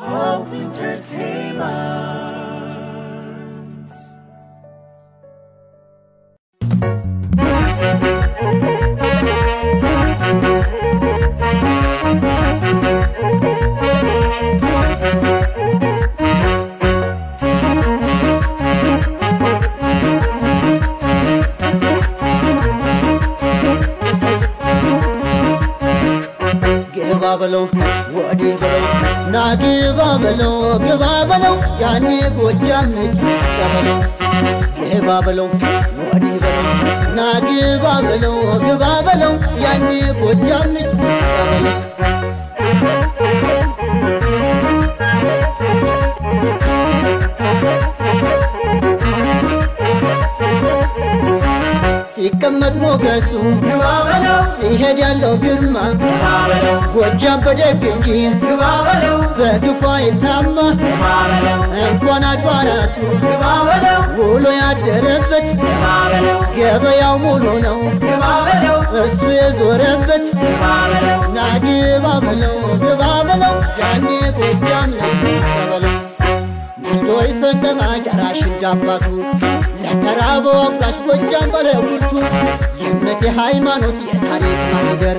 Hope Entertainment. Gabalo, what is it? Na gabalo, yani gojam gabalo. Gabalo, what is it? Na gabalo, yani gojam gabalo. ሲቀመጥ ሞገሱ ግባበለው ሲሄድ ያለው ግርማ ግባበለው ጎጃም በደግ እንጂ ግባበለው በክፉ አይታማ ግባበለው እንኳን አድባራቱ ግባበለው ውሎ ያደረበት ግባበለው ገበያው ሙሉ ነው ግባበለው እሱ የዞረበት ግባበለው ና ግባበለው ያኔ ጎጃም ነው ግባበለው ዶይ ፈተማ ጀራሽ እንዳባቱ ለተራበው አባሽ ጎጃም ባለጉልቱ የእምነት የሃይማኖት የታሪክ ማህደር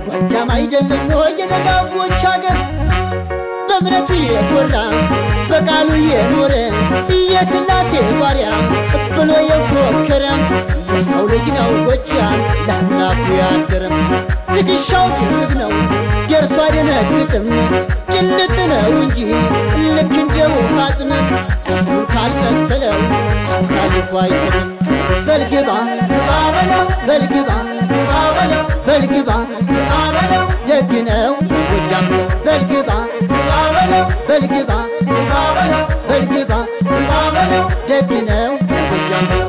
ጎጃም አይደለም ወይ የደጋጎች ሀገር በእምነቱ የኮራ በቃሉ የኖረ የሥላሴ ባሪያ ብሎ የፎከረ የሰው ልጅ ነው ጎጃም ለአምላኩ ያደረም ትግሻው ድርብ ነው ደርሶ አይደነግጥም ጭልጥ ነው እንጂ ልክ እንደው ፋጥመ እሱ ካልመሰለው አሳልፎ አይሰጥም በልግባ ደግ ነው ጎጃም ሰው በልግባ ደግ ነው ጎጃም ሰው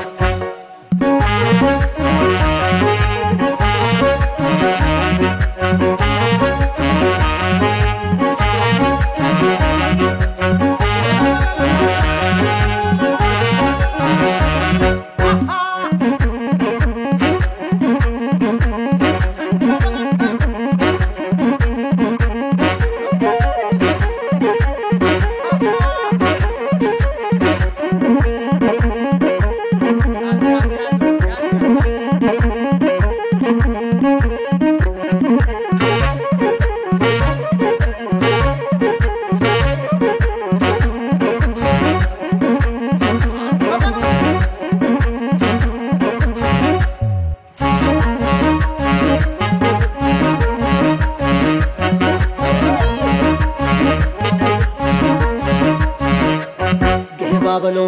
ግባበለው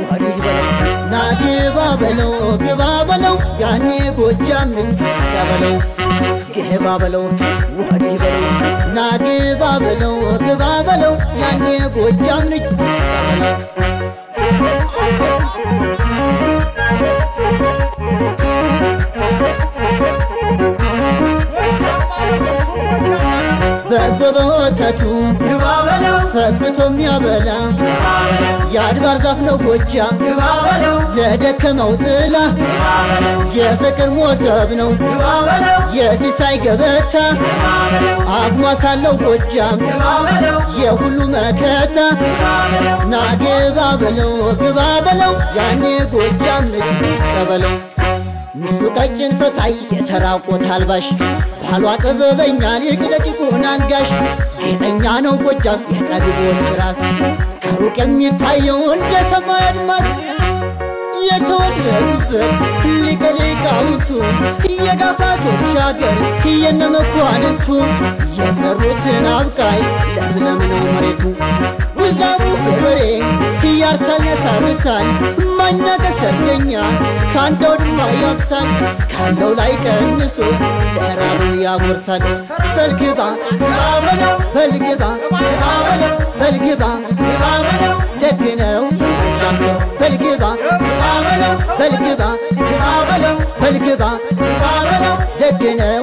ወዲህ በለው ና ግባበለው ያኔ ጎጃም ገበለው ግባበለው ወዲህ በለው ና ግባበለው ያኔ ጎጃም ገበለው በወተቱ ግባበለው ፈትፍቶ የሚያበላ የአድባር ዛፍ ነው ጎጃም ግባበለው ለደከመው ጥላ ግባበለው የፍቅር ሞሰብ ነው ግባበለው የሲሳይ ገበታ አግሟስ አለው ጎጃም ግባበለው የሁሉ መከታ ና ግባበለው ያኔ ጎጃም ገበለው ምስሉ ቀጭን ፈታይ የተራቆት አልባሽ ባሏ ጥበበኛ ሊቅ ደቂቁን አንጋሽ ጌጠኛ ነው ጎጃም የጠቢቦች ራስ ከሩቅ የሚታየው እንደ ሰማይ አድማስ የተወለዱበት ሊቀ ሊቃውንቱ የጋፋቶች ሀገር የነመኳንንቱ የሰሩትን አብቃይ ለምለም ነው መሬቱ ጉዛሙ ገበሬ ያርሳል ያሳርሳል ማኛ ከሰርገኛ ካንደው ድማ ያፍሳል ካለው ላይ ቀንሶ ለራቡ ያጎርሳል በልግባ ደግ ነው ጎጃም ሰው በልግባ ደግ ነው